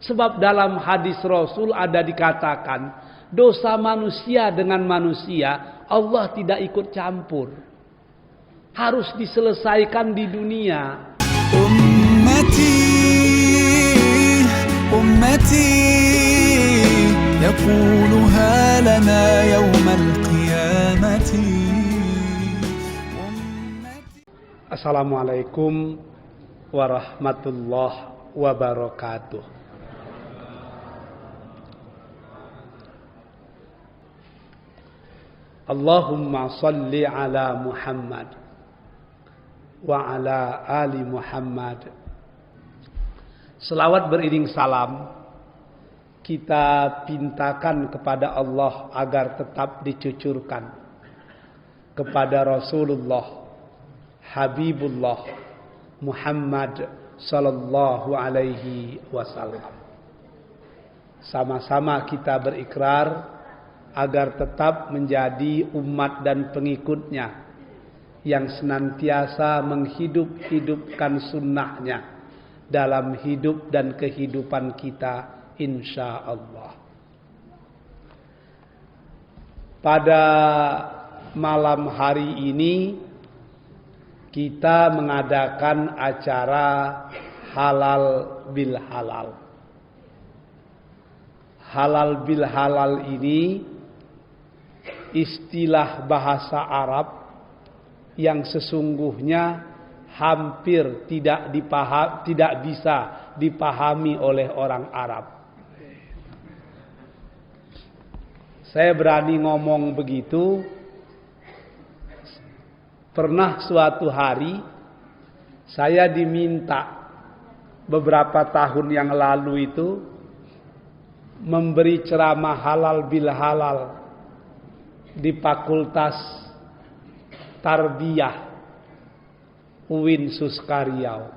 Sebab dalam hadis Rasul ada dikatakan, dosa manusia dengan manusia Allah tidak ikut campur. Harus diselesaikan di dunia. Ummati, ummati, yaquluha lana yawmal qiyamati. Assalamualaikum warahmatullahi wabarakatuh. Allahumma salli ala Muhammad wa ala ali Muhammad. Selawat beriring salam kita pintakan kepada Allah agar tetap dicucurkan kepada Rasulullah Habibullah Muhammad sallallahu alaihi wasallam. Sama-sama kita berikrar agar tetap menjadi umat dan pengikutnya yang senantiasa menghidup-hidupkan sunnahnya dalam hidup dan kehidupan kita insya Allah. Pada malam hari ini kita mengadakan acara halal bil halal. Halal bil halal ini istilah bahasa Arab yang sesungguhnya hampir tidak bisa dipahami oleh orang Arab. Saya berani ngomong begitu. Pernah suatu hari saya diminta beberapa tahun yang lalu itu memberi ceramah halal bil halal di Fakultas Tarbiyah UIN Suskariau.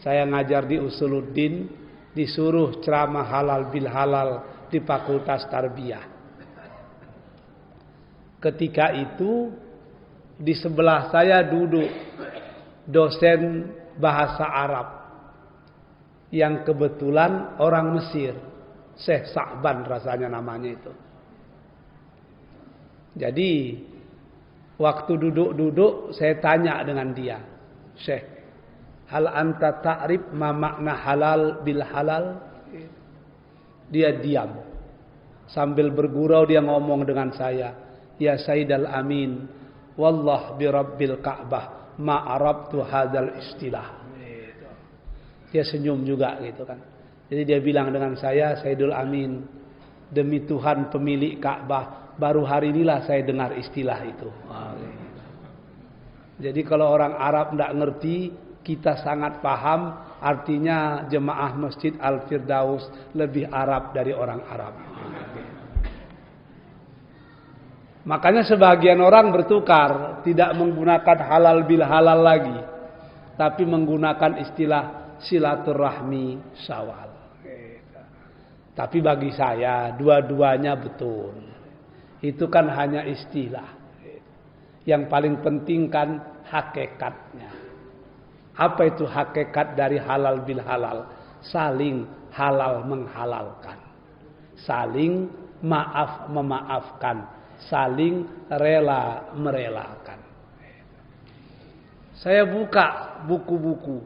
Saya ngajar di Usuluddin, disuruh ceramah halal bil halal di Fakultas Tarbiyah. Ketika itu di sebelah saya duduk dosen bahasa Arab yang kebetulan orang Mesir, Syekh Sa'ban rasanya namanya itu. Jadi waktu duduk-duduk saya tanya dengan dia, Syekh, hal anta ta'rif ma makna halal bil halal? Dia diam. Sambil bergurau dia ngomong dengan saya, ya Sayyidal Amin, wallah bi rabbil Ka'bah ma arabtu hadzal istilah. Dia senyum juga gitu kan. Jadi dia bilang dengan saya, Sayyidul Amin, demi Tuhan pemilik Ka'bah, baru hari inilah saya dengar istilah itu. Jadi kalau orang Arab tidak ngerti, kita sangat paham. Artinya jemaah Masjid Al-Firdaus lebih Arab dari orang Arab. Makanya sebagian orang bertukar, tidak menggunakan halal bil halal lagi, tapi menggunakan istilah silaturahmi syawal. Tapi bagi saya dua-duanya betul. Itu kan hanya istilah. Yang paling penting kan hakikatnya. Apa itu hakikat dari halal bil halal? Saling halal menghalalkan. Saling maaf memaafkan. Saling rela merelakan. Saya buka buku-buku.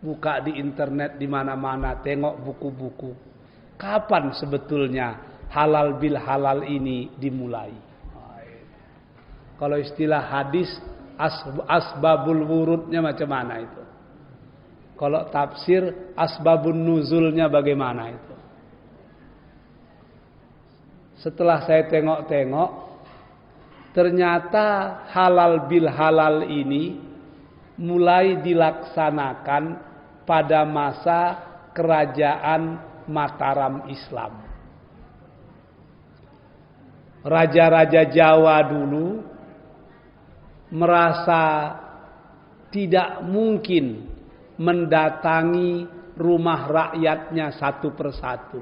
Buka di internet di mana-mana, tengok buku-buku. Kapan sebetulnya halal bil halal ini dimulai? Kalau istilah hadis asbabul wurudnya macam mana itu? Kalau tafsir asbabun nuzulnya bagaimana itu? Setelah saya tengok-tengok, ternyata halal bil halal ini mulai dilaksanakan pada masa kerajaan Mataram Islam. Raja-raja Jawa dulu merasa tidak mungkin mendatangi rumah rakyatnya satu persatu.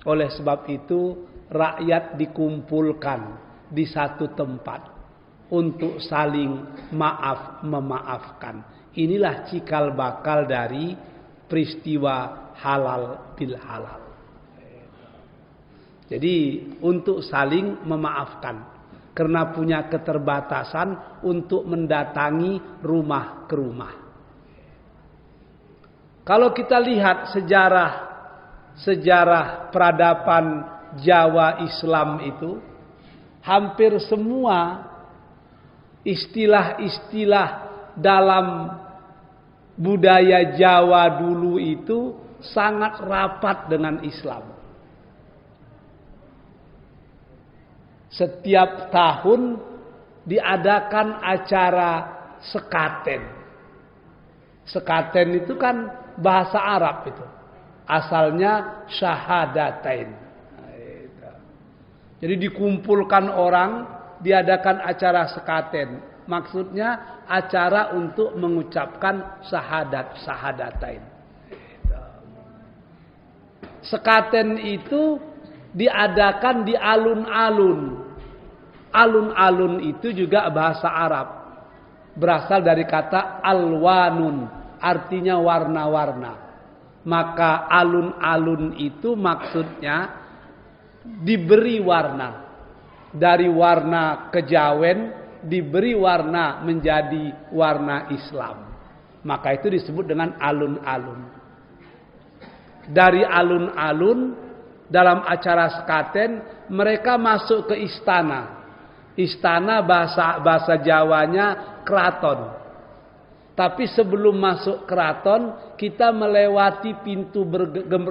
Oleh sebab itu rakyat dikumpulkan di satu tempat untuk saling maaf memaafkan. Inilah cikal bakal dari peristiwa halal bil halal. Jadi untuk saling memaafkan, karena punya keterbatasan untuk mendatangi rumah ke rumah. Kalau kita lihat sejarah peradaban Jawa Islam itu, hampir semua istilah-istilah dalam budaya Jawa dulu itu sangat rapat dengan Islam. Setiap tahun diadakan acara sekaten. Sekaten itu kan bahasa Arab itu. Asalnya syahadatain. Jadi dikumpulkan orang, diadakan acara sekaten. Maksudnya acara untuk mengucapkan syahadatain. Sekaten itu diadakan di alun-alun. Alun-alun itu juga bahasa Arab. Berasal dari kata alwanun, artinya warna-warna. Maka alun-alun itu maksudnya diberi warna. Dari warna kejawen diberi warna menjadi warna Islam. Maka itu disebut dengan alun-alun. Dari alun-alun dalam acara sekaten mereka masuk ke istana. Istana bahasa Jawanya keraton. Tapi sebelum masuk keraton kita melewati pintu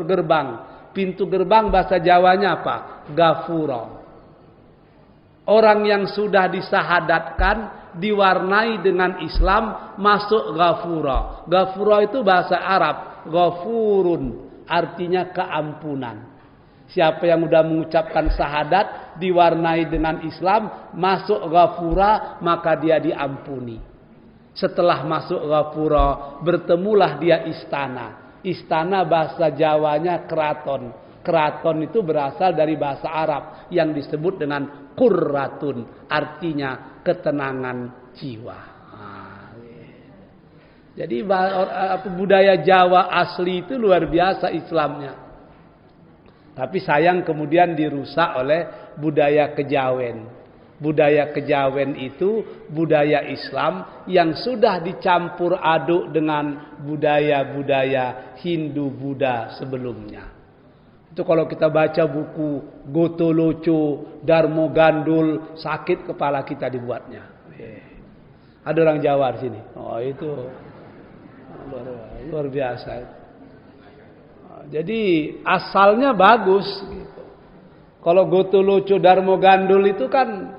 gerbang. Pintu gerbang bahasa Jawanya apa? Gafura. Orang yang sudah disahadatkan diwarnai dengan Islam masuk gafura. Gafura itu bahasa Arab. Ghafurun artinya keampunan. Siapa yang sudah mengucapkan syahadat diwarnai dengan Islam masuk ghafura, maka dia diampuni. Setelah masuk ghafura bertemulah dia istana. Istana bahasa Jawanya keraton. Keraton itu berasal dari bahasa Arab yang disebut dengan qurratun, artinya ketenangan jiwa. Jadi budaya Jawa asli itu luar biasa Islamnya. Tapi sayang kemudian dirusak oleh budaya kejawen. Budaya kejawen itu budaya Islam yang sudah dicampur aduk dengan budaya-budaya Hindu Buddha sebelumnya. Itu kalau kita baca buku Gotoloco, Darmo Gandul, sakit kepala kita dibuatnya. Ada orang Jawa di sini. Oh itu luar biasa. Jadi asalnya bagus gitu. Kalau Gotoloco Darmo Gandul itu kan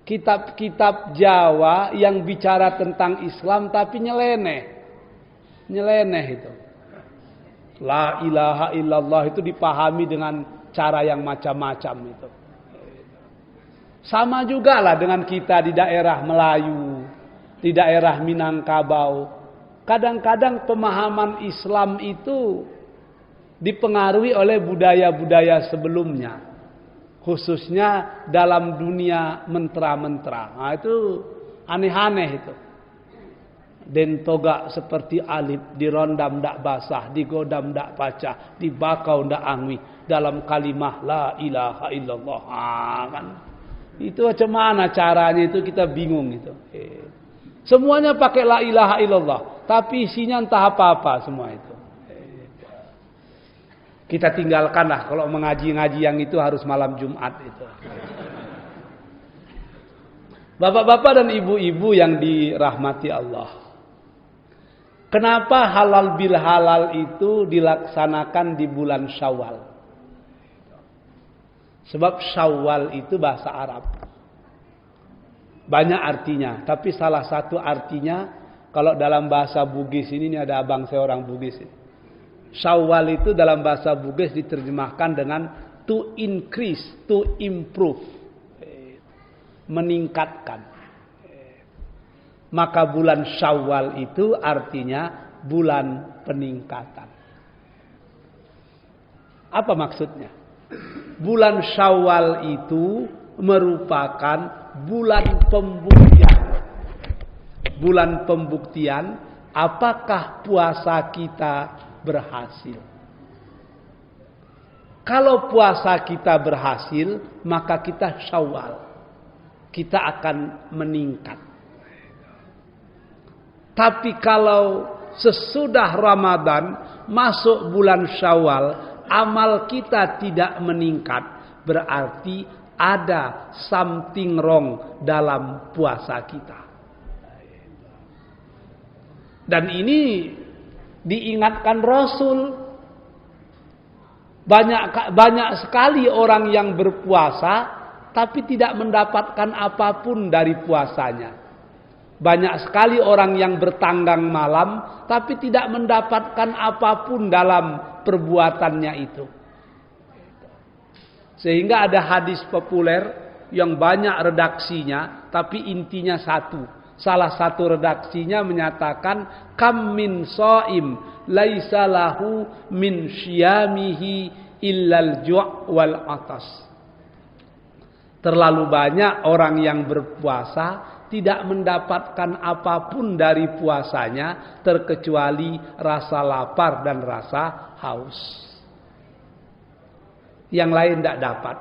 kitab-kitab Jawa yang bicara tentang Islam tapi nyeleneh. Nyeleneh itu. La ilaha illallah itu dipahami dengan cara yang macam-macam itu. Sama juga lah dengan kita di daerah Melayu, di daerah Minangkabau. Kadang-kadang pemahaman Islam itu dipengaruhi oleh budaya-budaya sebelumnya, khususnya dalam dunia mentra-mentra. Nah, itu aneh-aneh itu. Dentoga seperti alif, dirondam ndak basah, digodam ndak pacah, dibakau ndak angwi dalam kalimah la ilaha illallah. Kan itu macam mana caranya itu kita bingung itu. Semuanya pakai la ilaha illallah, tapi isinya entah apa-apa semua itu. Kita tinggalkanlah kalau mengaji-ngaji yang itu harus malam Jumat itu. Bapak-bapak dan ibu-ibu yang dirahmati Allah. Kenapa halal bil halal itu dilaksanakan di bulan Syawal? Sebab Syawal itu bahasa Arab. Banyak artinya, tapi salah satu artinya kalau dalam bahasa Bugis ini ada abang saya orang Bugis ini. Syawal itu dalam bahasa Bugis diterjemahkan dengan to increase, to improve, meningkatkan. Maka bulan Syawal itu artinya bulan peningkatan. Apa maksudnya? Bulan Syawal itu merupakan bulan pembuktian. Bulan pembuktian apakah puasa kita berhasil. Kalau puasa kita berhasil, maka kita Syawal. Kita akan meningkat. Tapi kalau sesudah Ramadan, masuk bulan Syawal, amal kita tidak meningkat, berarti ada something wrong dalam puasa kita. Dan ini diingatkan Rasul. Banyak sekali orang yang berpuasa tapi tidak mendapatkan apapun dari puasanya. Banyak sekali orang yang bertanggang malam tapi tidak mendapatkan apapun dalam perbuatannya itu. Sehingga ada hadis populer yang banyak redaksinya tapi intinya satu. Salah satu redaksinya menyatakan kam min shaim laisa lahu min syiyamihi illal ju' wal atas. Terlalu banyak orang yang berpuasa tidak mendapatkan apapun dari puasanya terkecuali rasa lapar dan rasa haus. Yang lain tidak dapat.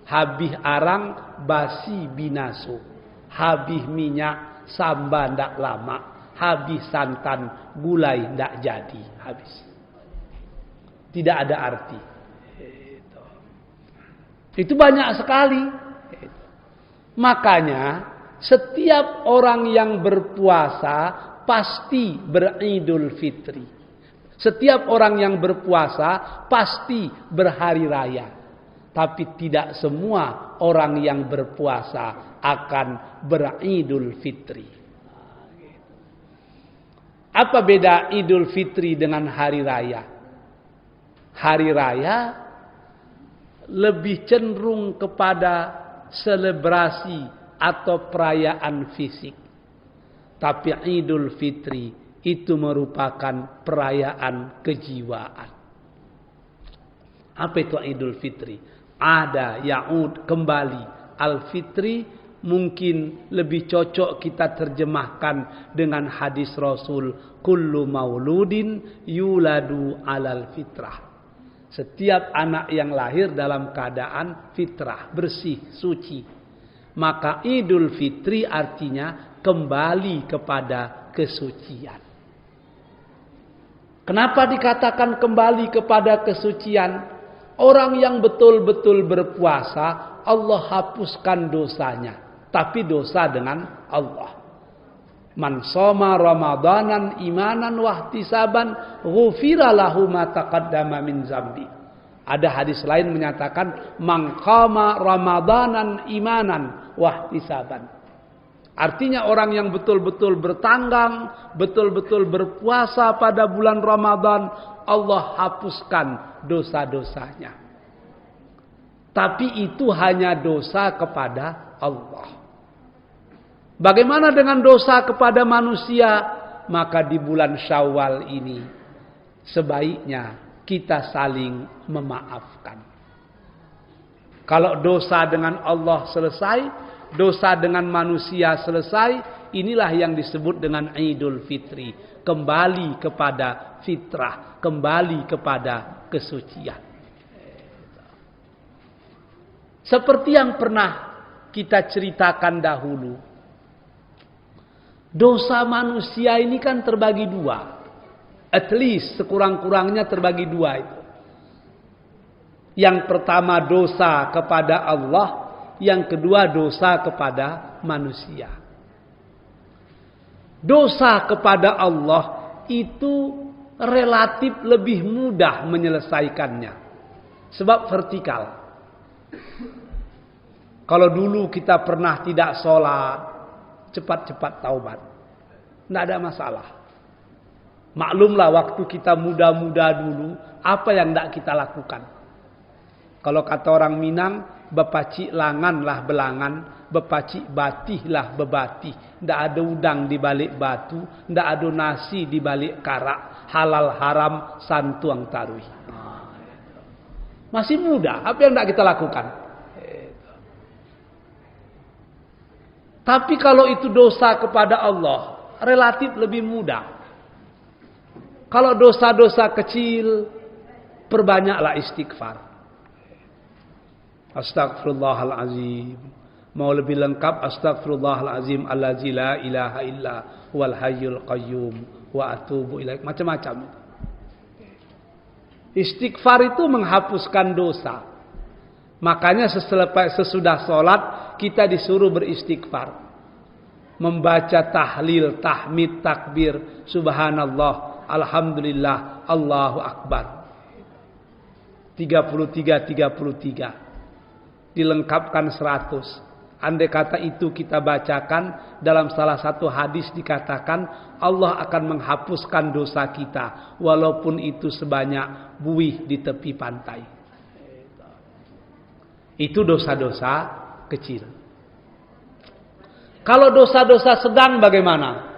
Habis arang basi binaso. Habis minyak samba ndak lama, habis santan gulai ndak jadi, habis. Tidak ada arti. Itu banyak sekali. Makanya setiap orang yang berpuasa pasti beridul fitri. Setiap orang yang berpuasa pasti berhari raya. Tapi tidak semua orang yang berpuasa akan beridul fitri. Apa beda idul fitri dengan hari raya? Hari raya lebih cenderung kepada selebrasi atau perayaan fisik. Tapi idul fitri itu merupakan perayaan kejiwaan. Apa itu idul fitri? Ada ya'ud, kembali. Al-fitri mungkin lebih cocok kita terjemahkan dengan hadis Rasul, kullu mauludin yuladu alal fitrah. Setiap anak yang lahir dalam keadaan fitrah, bersih, suci. Maka idul fitri artinya kembali kepada kesucian. Kenapa dikatakan kembali kepada kesucian? Orang yang betul-betul berpuasa, Allah hapuskan dosanya. Tapi dosa dengan Allah. Man shoma ramadanan imanan wahtisaban ghufira lahu ma taqaddama min zambi. Ada hadis lain menyatakan man qama ramadanan imanan wahtisaban. Artinya orang yang betul-betul bertanggang, betul-betul berpuasa pada bulan Ramadan, Allah hapuskan dosa-dosanya. Tapi itu hanya dosa kepada Allah. Bagaimana dengan dosa kepada manusia? Maka di bulan Syawal ini sebaiknya kita saling memaafkan. Kalau dosa dengan Allah selesai, dosa dengan manusia selesai, inilah yang disebut dengan Idul Fitri. Kembali kepada fitrah, kembali kepada kesucian. Seperti yang pernah kita ceritakan dahulu, dosa manusia ini kan terbagi dua. At least sekurang-kurangnya terbagi dua itu. Yang pertama dosa kepada Allah, yang kedua dosa kepada manusia. Dosa kepada Allah itu relatif lebih mudah menyelesaikannya. Sebab vertikal. Kalau dulu kita pernah tidak sholat, cepat-cepat taubat. Tidak ada masalah. Maklumlah waktu kita muda-muda dulu, apa yang tidak kita lakukan. Kalau kata orang Minang, bepacik langan lah belangan, bepacik batih lah bebatih. Tidak ada udang di balik batu, tidak ada nasi di balik karak, halal haram santuang tarui. Masih muda, apa yang tidak kita lakukan? Tapi kalau itu dosa kepada Allah, relatif lebih mudah. Kalau dosa-dosa kecil, perbanyaklah istighfar. Astagfirullahalazim. Mau lebih lengkap, astagfirullahalazim allazi la ilaha illa wal hayyul qayyum wa atubu ilaih. Macam-macam. Istighfar itu menghapuskan dosa. Makanya sesudah sholat kita disuruh beristighfar. Membaca tahlil, tahmid, takbir, subhanallah, alhamdulillah, Allahu akbar. 33. Dilengkapkan 100. Andai kata itu kita bacakan, dalam salah satu hadis dikatakan Allah akan menghapuskan dosa kita, walaupun itu sebanyak buih di tepi pantai. Itu dosa-dosa kecil. Kalau dosa-dosa sedang bagaimana?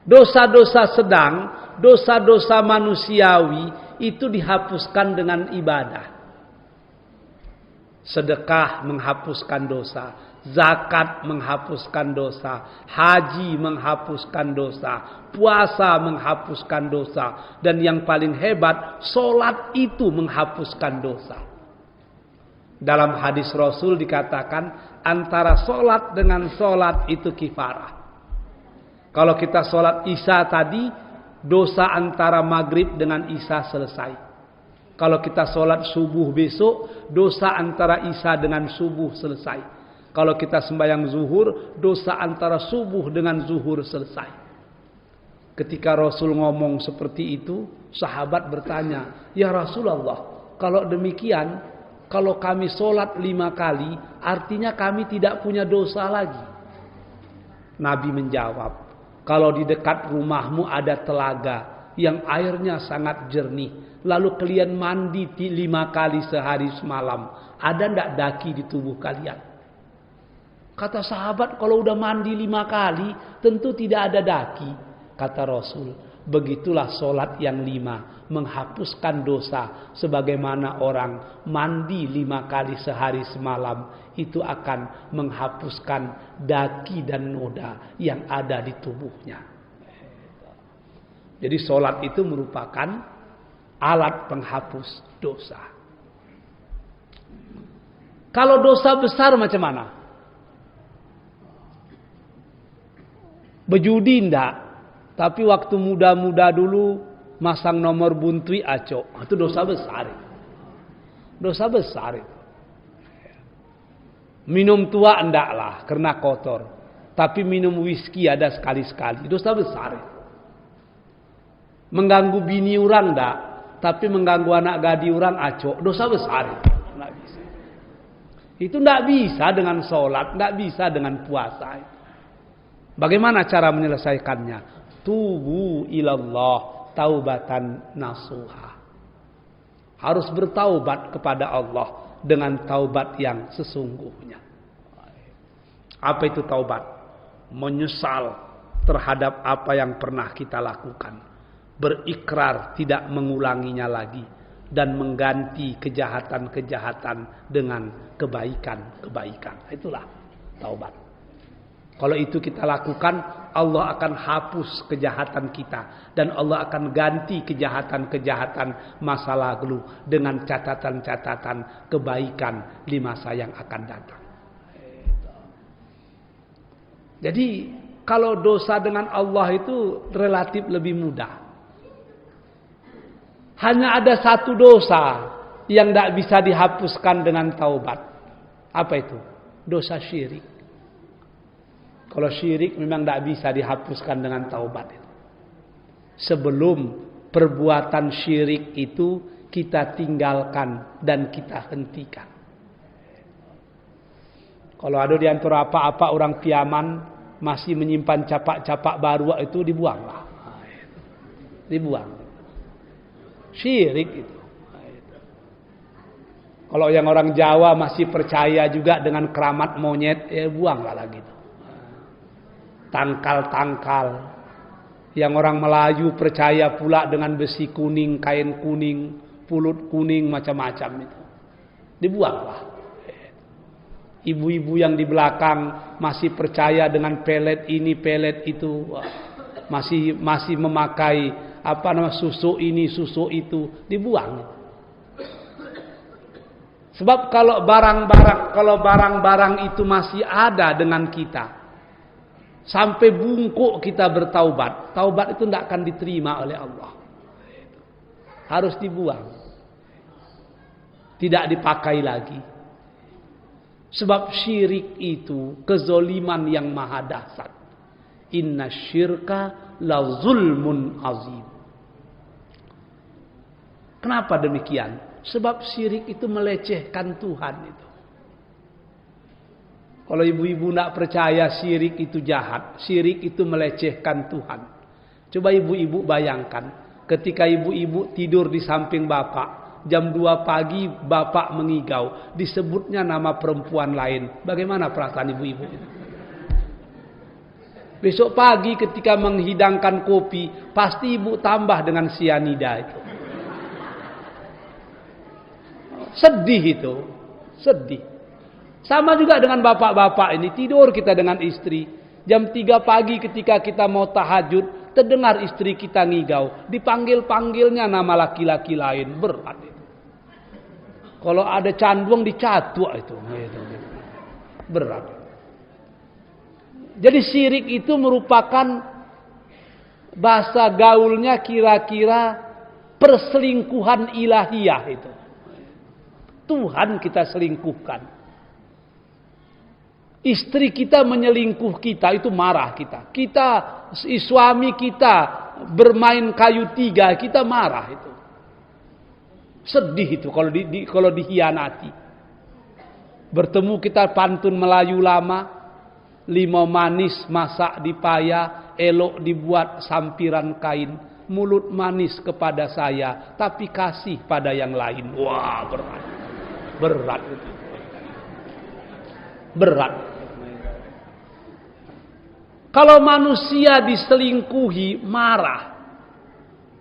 Dosa-dosa sedang, dosa-dosa manusiawi itu dihapuskan dengan ibadah. Sedekah menghapuskan dosa, zakat menghapuskan dosa, haji menghapuskan dosa, puasa menghapuskan dosa, dan yang paling hebat, solat itu menghapuskan dosa. Dalam hadis Rasul dikatakan antara solat dengan solat itu kifarah. Kalau kita solat isya tadi, dosa antara maghrib dengan isya selesai. Kalau kita sholat subuh besok, dosa antara isya dengan subuh selesai. Kalau kita sembahyang zuhur, dosa antara subuh dengan zuhur selesai. Ketika Rasul ngomong seperti itu, sahabat bertanya, "Ya Rasulullah, kalau demikian, kalau kami sholat 5 kali, artinya kami tidak punya dosa lagi." Nabi menjawab, "Kalau di dekat rumahmu ada telaga yang airnya sangat jernih, lalu kalian mandi 5 kali sehari semalam, ada ndak daki di tubuh kalian?" Kata sahabat, kalau udah mandi 5 kali, tentu tidak ada daki. Kata Rasul, begitulah solat yang 5 menghapuskan dosa, sebagaimana orang mandi 5 kali sehari semalam, itu akan menghapuskan daki dan noda yang ada di tubuhnya. Jadi solat itu merupakan alat penghapus dosa. Kalau dosa besar macam mana? Berjudi ndak, tapi waktu muda-muda dulu masang nomor buntui acok, itu dosa besar. Dosa besar itu. Minum tua ndak lah karena kotor, tapi minum whisky ada sekali-sekali, dosa besar itu. Mengganggu bini orang ndak, tapi mengganggu anak gadi orang acok, dosa besar itu. Nggak bisa. Itu nggak bisa dengan sholat, nggak bisa dengan puasa. Bagaimana cara menyelesaikannya? Tubu ilallah taubatan nasuha. Harus bertaubat kepada Allah dengan taubat yang sesungguhnya. Apa itu taubat? Menyesal terhadap apa yang pernah kita lakukan. Berikrar tidak mengulanginya lagi, dan mengganti kejahatan-kejahatan dengan kebaikan-kebaikan. Itulah taubat. Kalau itu kita lakukan, Allah akan hapus kejahatan kita, dan Allah akan ganti kejahatan-kejahatan masa lalu dengan catatan-catatan kebaikan di masa yang akan datang. Jadi kalau dosa dengan Allah itu relatif lebih mudah. Hanya ada satu dosa yang tidak bisa dihapuskan dengan taubat. Apa itu? Dosa syirik. Kalau syirik memang tidak bisa dihapuskan dengan taubat. Sebelum perbuatan syirik itu kita tinggalkan dan kita hentikan. Kalau ada di antara apa-apa orang Piaman masih menyimpan capak-capak baru, itu dibuanglah. Dibuang. Syirik itu. Kalau yang orang Jawa masih percaya juga dengan keramat monyet, buanglah lagi itu. Tangkal-tangkal. Yang orang Melayu percaya pula dengan besi kuning, kain kuning, pulut kuning, macam-macam itu. Dibuanglah. Ibu-ibu yang di belakang masih percaya dengan pelet ini, pelet itu, masih memakai susu ini, susu itu, dibuang. Sebab kalau barang-barang itu masih ada dengan kita, sampai bungkuk kita bertaubat, taubat itu tidak akan diterima oleh Allah. Harus dibuang, tidak dipakai lagi. Sebab syirik itu kezoliman yang maha dahsyat. Inna syirka la zulmun azim. Kenapa demikian? Sebab syirik itu melecehkan Tuhan itu. Kalau ibu-ibu tidak percaya syirik itu jahat, syirik itu melecehkan Tuhan. Coba ibu-ibu bayangkan, ketika ibu-ibu tidur di samping bapak, jam 2 pagi bapak mengigau, disebutnya nama perempuan lain. Bagaimana perasaan ibu-ibu? Besok pagi ketika menghidangkan kopi, pasti ibu tambah dengan sianida itu. Sedih itu, sedih. Sama juga dengan bapak-bapak ini, tidur kita dengan istri. Jam 3 pagi ketika kita mau tahajud, terdengar istri kita ngigau. Dipanggil-panggilnya nama laki-laki lain, berat itu. Kalau ada canduang dicatuk itu. Berat. Jadi syirik itu merupakan bahasa gaulnya kira-kira perselingkuhan ilahiyah itu. Tuhan kita selingkuhkan. Istri kita menyelingkuh kita, itu marah kita. Suami kita bermain kayu 3, kita marah itu. Sedih itu kalau dihianati. Bertemu kita pantun Melayu lama, limau manis masak di paya, elok dibuat sampiran kain. Mulut manis kepada saya, tapi kasih pada yang lain. Wah, berat. Berat itu. Berat. Kalau manusia diselingkuhi, marah.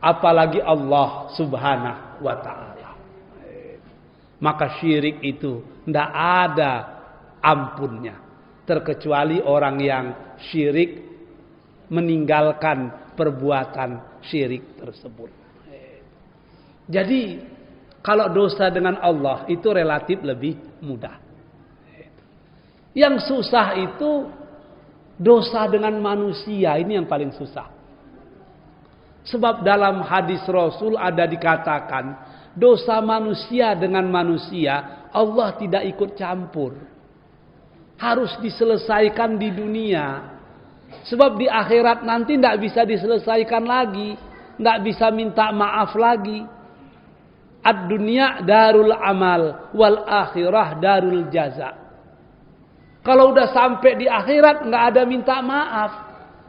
Apalagi Allah subhanahu wa ta'ala. Maka syirik itu tidak ada ampunnya. Terkecuali orang yang syirik meninggalkan perbuatan syirik tersebut. Jadi kalau dosa dengan Allah itu relatif lebih mudah. Yang susah itu dosa dengan manusia, ini yang paling susah. Sebab dalam hadis Rasul ada dikatakan, dosa manusia dengan manusia Allah tidak ikut campur. Harus diselesaikan di dunia. Sebab di akhirat nanti tidak bisa diselesaikan lagi, tidak bisa minta maaf lagi. Ad-dunya darul amal wal akhirah darul jaza. Kalau udah sampai di akhirat nggak ada minta maaf,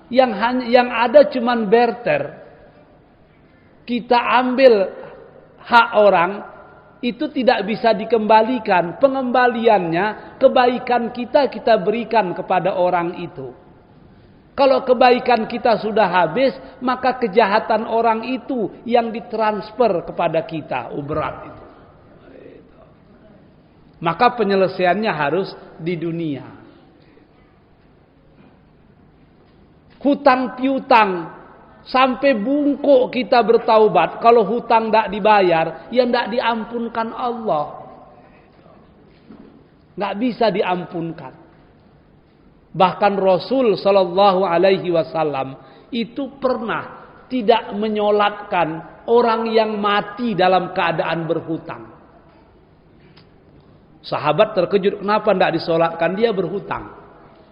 yang ada cuman berter. Kita ambil hak orang itu tidak bisa dikembalikan. Pengembaliannya kebaikan kita berikan kepada orang itu. Kalau kebaikan kita sudah habis, maka kejahatan orang itu yang ditransfer kepada kita. Berat itu. Maka penyelesaiannya harus di dunia. Hutang piutang sampai bungkuk kita bertaubat. Kalau hutang tidak dibayar, ya tidak diampunkan Allah. Tidak bisa diampunkan. Bahkan Rasul Shallallahu Alaihi Wasallam itu pernah tidak menyolatkan orang yang mati dalam keadaan berhutang. Sahabat terkejut, kenapa tidak disolatkan? Dia berhutang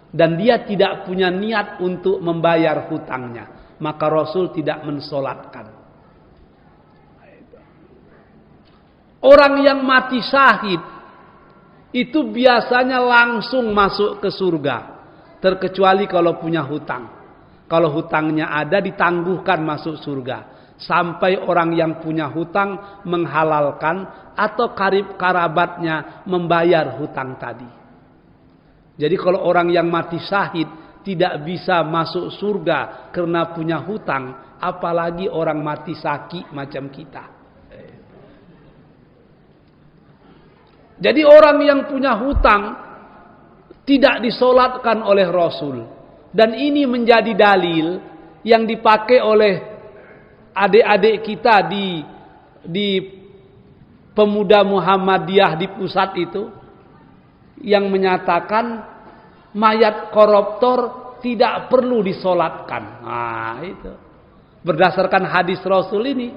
dan dia tidak punya niat untuk membayar hutangnya. Maka Rasul tidak mensolatkan. Orang yang mati syahid itu biasanya langsung masuk ke surga. Terkecuali kalau punya hutang. Kalau hutangnya ada, ditangguhkan masuk surga. Sampai orang yang punya hutang menghalalkan atau karib karabatnya membayar hutang tadi. Jadi kalau orang yang mati syahid tidak bisa masuk surga karena punya hutang, apalagi orang mati sakit macam kita. Jadi orang yang punya hutang tidak disolatkan oleh Rasul. Dan ini menjadi dalil yang dipakai oleh adik-adik kita di pemuda Muhammadiyah di pusat itu yang menyatakan mayat koruptor tidak perlu disolatkan. Nah, itu berdasarkan hadis Rasul ini,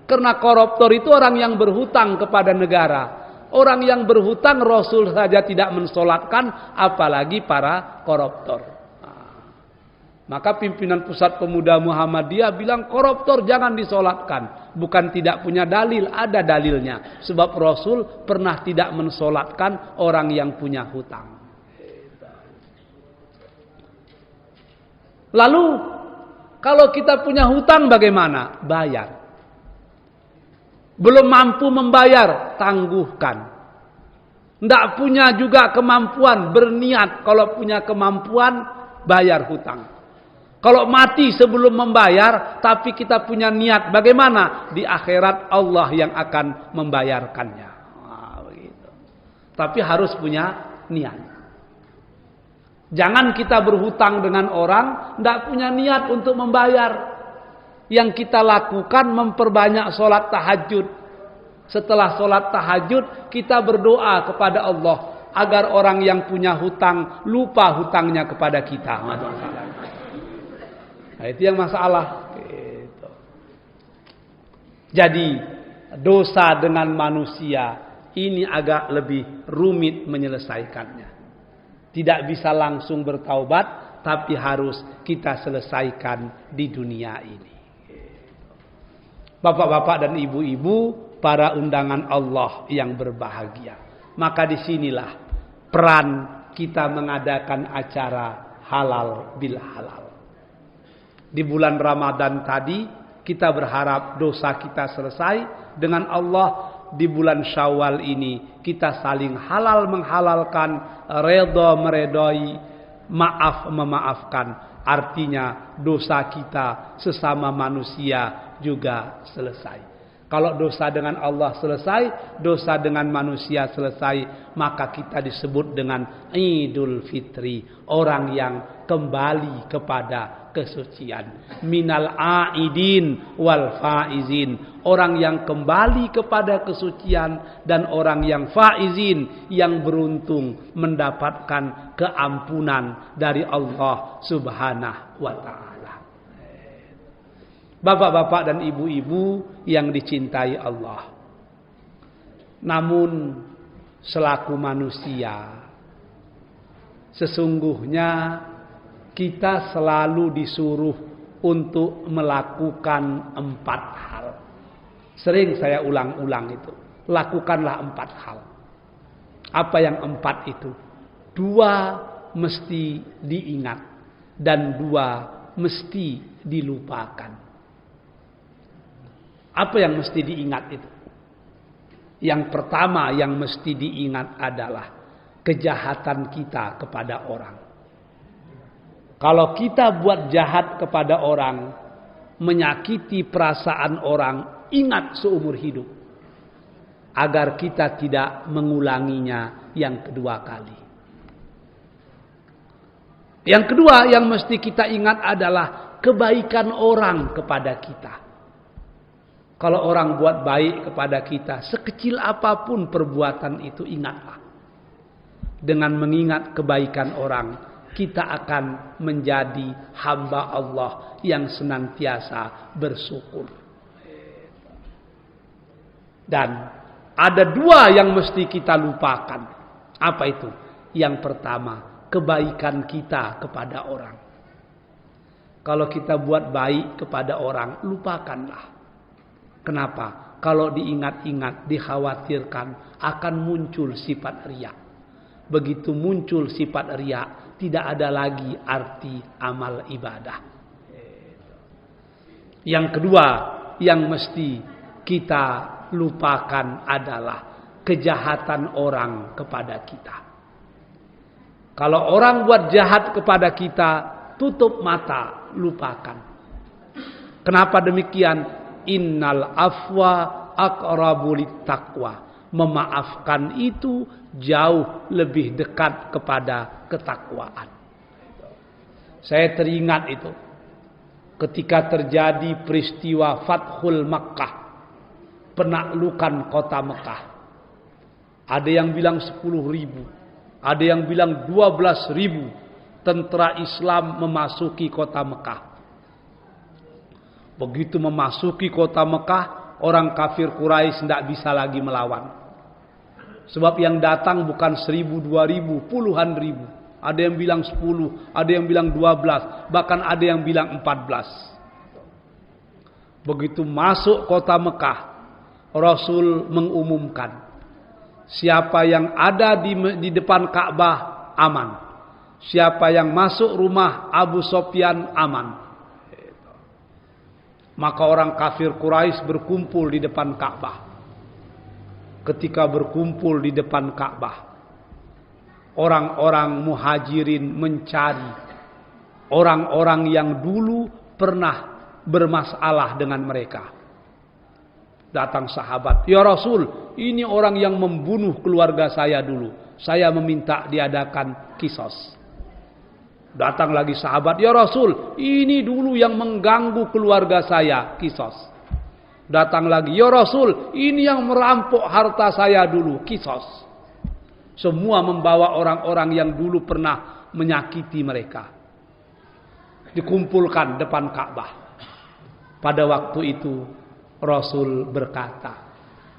karena koruptor itu orang yang berhutang kepada negara. Orang yang berhutang Rasul saja tidak mensolatkan, apalagi para koruptor. Nah, maka pimpinan pusat pemuda Muhammadiyah bilang koruptor jangan disolatkan. Bukan tidak punya dalil, ada dalilnya. Sebab Rasul pernah tidak mensolatkan orang yang punya hutang. Lalu kalau kita punya hutang bagaimana? Bayar. Belum mampu membayar, tangguhkan. Tidak punya juga kemampuan, berniat. Kalau punya kemampuan, bayar hutang. Kalau mati sebelum membayar, tapi kita punya niat, bagaimana? Di akhirat Allah yang akan membayarkannya. Nah, begitu. Tapi harus punya niat. Jangan kita berhutang dengan orang, tidak punya niat untuk membayar. Yang kita lakukan memperbanyak sholat tahajud. Setelah sholat tahajud, kita berdoa kepada Allah agar orang yang punya hutang lupa hutangnya kepada kita. Nah, itu yang masalah. Gitu. Jadi dosa dengan manusia ini agak lebih rumit menyelesaikannya. Tidak bisa langsung bertaubat, tapi harus kita selesaikan di dunia ini. Bapak-bapak dan ibu-ibu, para undangan Allah yang berbahagia. Maka disinilah peran kita mengadakan acara halal bil halal. Di bulan Ramadan tadi kita berharap dosa kita selesai dengan Allah. Di bulan Syawal ini kita saling halal menghalalkan, redha meredai, maaf memaafkan. Artinya dosa kita sesama manusia juga selesai. Kalau dosa dengan Allah selesai, dosa dengan manusia selesai, maka kita disebut dengan Idul Fitri, orang yang kembali kepada kesucian. Minal aidin wal faizin, orang yang kembali kepada kesucian dan orang yang faizin, yang beruntung mendapatkan keampunan dari Allah Subhanahu wa taala. Bapak-bapak dan ibu-ibu yang dicintai Allah. Namun selaku manusia, sesungguhnya kita selalu disuruh untuk melakukan 4 hal. Sering saya ulang-ulang itu. Lakukanlah 4 hal. Apa yang 4 itu? 2 mesti diingat dan 2 mesti dilupakan. Apa yang mesti diingat itu? Yang pertama yang mesti diingat adalah kejahatan kita kepada orang. Kalau kita buat jahat kepada orang, menyakiti perasaan orang, ingat seumur hidup. Agar kita tidak mengulanginya yang kedua kali. Yang kedua yang mesti kita ingat adalah kebaikan orang kepada kita. Kalau orang buat baik kepada kita, sekecil apapun perbuatan itu, ingatlah. Dengan mengingat kebaikan orang, kita akan menjadi hamba Allah yang senantiasa bersyukur. Dan ada 2 yang mesti kita lupakan. Apa itu? Yang pertama, kebaikan kita kepada orang. Kalau kita buat baik kepada orang, lupakanlah. Kenapa? Kalau diingat-ingat, dikhawatirkan akan muncul sifat riya. Begitu muncul sifat riya, tidak ada lagi arti amal ibadah. Yang kedua yang mesti kita lupakan adalah kejahatan orang kepada kita. Kalau orang buat jahat kepada kita, tutup mata, lupakan. Kenapa demikian? Innal afwa aqrabu littaqwa. Memaafkan itu jauh lebih dekat kepada ketakwaan. Saya teringat itu. ketika terjadi peristiwa Fathul Makkah, penaklukan kota Mekah. Ada yang bilang 10.000, ada yang bilang 12.000 tentara Islam memasuki kota Mekah. Begitu memasuki kota Mekah, orang kafir Quraisy tidak bisa lagi melawan. Sebab yang datang bukan 1.000, 2.000, puluhan ribu. Ada yang bilang 10, ada yang bilang 12, bahkan ada yang bilang 14. Begitu masuk kota Mekah, Rasul mengumumkan, siapa yang ada di depan Ka'bah aman. Siapa yang masuk rumah Abu Sufyan aman. Maka orang kafir Quraisy berkumpul di depan Ka'bah. Ketika berkumpul di depan Ka'bah, orang-orang muhajirin mencari orang-orang yang dulu pernah bermasalah dengan mereka. Datang sahabat, ya Rasul, ini orang yang membunuh keluarga saya dulu. Saya meminta diadakan kisos. Datang lagi sahabat, ya Rasul, ini dulu yang mengganggu keluarga saya, kisos. Datang lagi, ya Rasul, ini yang merampok harta saya dulu, kisos. Semua membawa orang-orang yang dulu pernah menyakiti mereka. Dikumpulkan depan Ka'bah. Pada waktu itu Rasul berkata,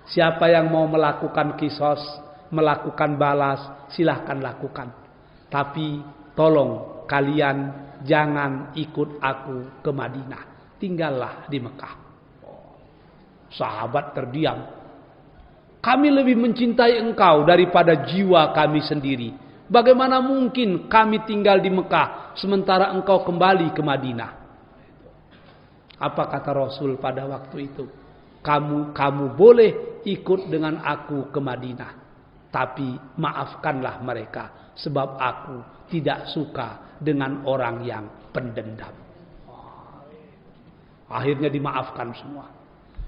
siapa yang mau melakukan kisos, melakukan balas, silahkan lakukan. Tapi tolong kalian jangan ikut aku ke Madinah. Tinggallah di Mekah. Sahabat terdiam. Kami lebih mencintai engkau daripada jiwa kami sendiri. Bagaimana mungkin kami tinggal di Mekah sementara engkau kembali ke Madinah? Apa kata Rasul pada waktu itu? Kamu boleh ikut dengan aku ke Madinah. Tapi maafkanlah mereka. Sebab aku tidak suka dengan orang yang pendendam. Akhirnya dimaafkan semua.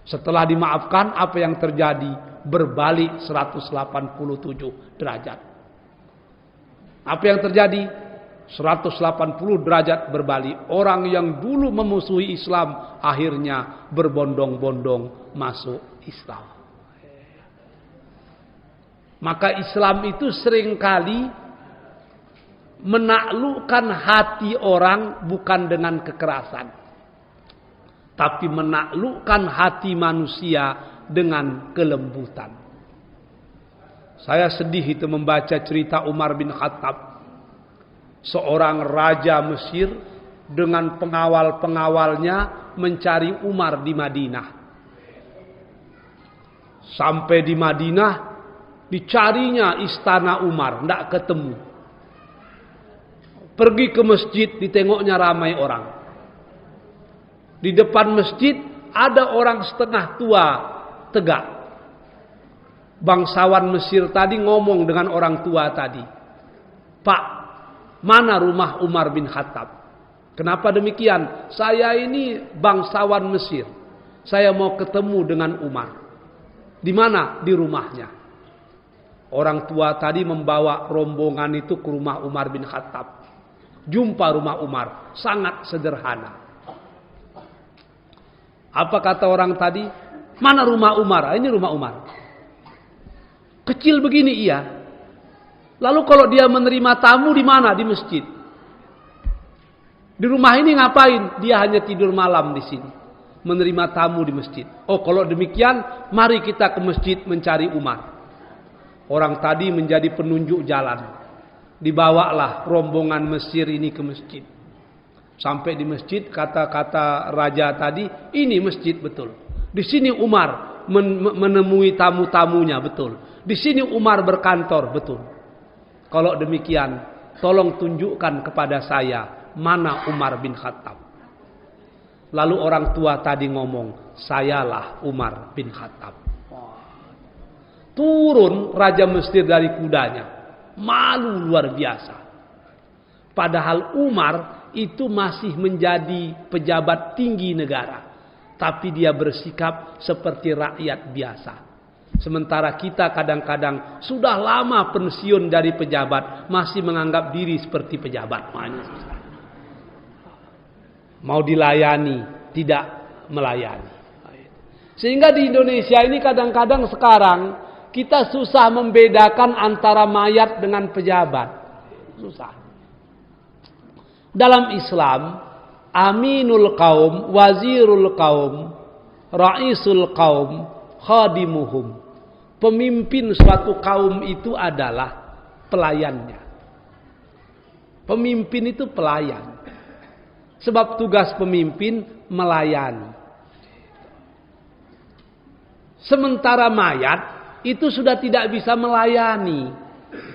Setelah dimaafkan, apa yang terjadi? Berbalik 187 derajat. Apa yang terjadi? 180 derajat berbalik. Orang yang dulu memusuhi Islam akhirnya berbondong-bondong masuk Islam. Maka Islam itu seringkali menaklukkan hati orang bukan dengan kekerasan, tapi menaklukkan hati manusia dengan kelembutan. Saya sedih itu membaca cerita Umar bin Khattab. Seorang raja Mesir dengan pengawal-pengawalnya mencari Umar di Madinah. Sampai di Madinah, dicarinya istana Umar, tidak ketemu. Pergi ke masjid, ditengoknya ramai orang. Di depan masjid ada orang setengah tua tegak. Bangsawan Mesir tadi ngomong dengan orang tua tadi. Pak, mana rumah Umar bin Khattab? Kenapa demikian? Saya ini bangsawan Mesir. Saya mau ketemu dengan Umar. Di mana? Di rumahnya. Orang tua tadi membawa rombongan itu ke rumah Umar bin Khattab. Jumpa rumah Umar. Sangat sederhana. Apa kata orang tadi? Mana rumah Umar? Ini rumah Umar. Kecil begini iya. Lalu kalau dia menerima tamu di mana? Di masjid. Di rumah ini ngapain? Dia hanya tidur malam di sini. Menerima tamu di masjid. Oh, kalau demikian, mari kita ke masjid mencari Umar. Orang tadi menjadi penunjuk jalan. Dibawalah rombongan Mesir ini ke masjid. Sampai di masjid, kata-kata raja tadi, ini masjid betul. Di sini Umar menemui tamu-tamunya betul. Di sini Umar berkantor betul. Kalau demikian, tolong tunjukkan kepada saya mana Umar bin Khattab. Lalu orang tua tadi ngomong, sayalah Umar bin Khattab. Turun Raja Mesir dari kudanya. Malu luar biasa. Padahal Umar itu masih menjadi pejabat tinggi negara. Tapi dia bersikap seperti rakyat biasa. Sementara kita kadang-kadang sudah lama pensiun dari pejabat, masih menganggap diri seperti pejabat. mau dilayani, tidak melayani. Sehingga di Indonesia ini kadang-kadang sekarang kita susah membedakan antara mayat dengan pejabat. Susah. Dalam Islam, aminul kaum, wazirul kaum, ra'isul kaum, khadimuhum. Pemimpin suatu kaum itu adalah pelayannya. Pemimpin itu pelayan. Sebab tugas pemimpin melayani. Sementara mayat itu sudah tidak bisa melayani.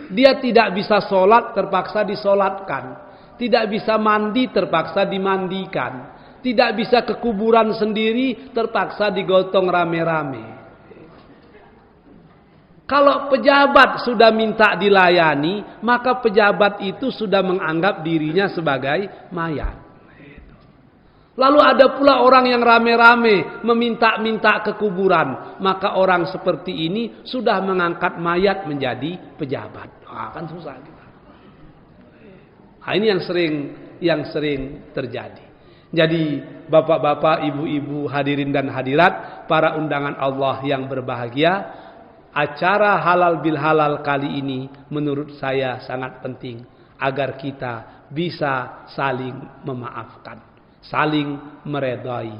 Dia tidak bisa sholat, terpaksa disolatkan. Tidak bisa mandi, terpaksa dimandikan. Tidak bisa ke kuburan sendiri, terpaksa digotong rame-rame. Kalau pejabat sudah minta dilayani, maka pejabat itu sudah menganggap dirinya sebagai mayat. Lalu ada pula orang yang rame-rame meminta-minta ke kuburan. Maka orang seperti ini sudah mengangkat mayat menjadi pejabat. Nah, kan susah kita. Nah, ini yang sering terjadi. Jadi bapak-bapak, ibu-ibu, hadirin dan hadirat, para undangan Allah yang berbahagia, acara halal bil halal kali ini menurut saya sangat penting agar kita bisa saling memaafkan, saling meredai,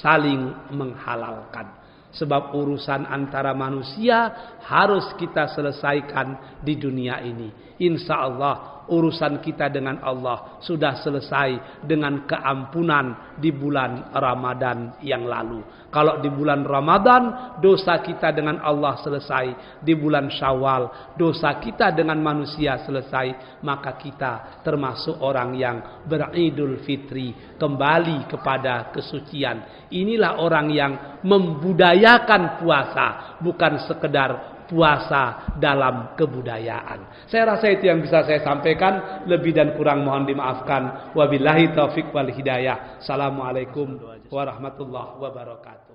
saling menghalalkan. Sebab urusan antara manusia harus kita selesaikan di dunia ini. Insya Allah urusan kita dengan Allah sudah selesai dengan keampunan di bulan Ramadan yang lalu. Kalau di bulan Ramadan dosa kita dengan Allah selesai, di bulan Syawal dosa kita dengan manusia selesai, maka kita termasuk orang yang beridul fitri, kembali kepada kesucian. Inilah orang yang membudayakan puasa, bukan sekedar puasa dalam kebudayaan. Saya rasa itu yang bisa saya sampaikan. Lebih dan kurang mohon dimaafkan. Wabillahi taufik wal hidayah. Assalamualaikum warahmatullahi wabarakatuh.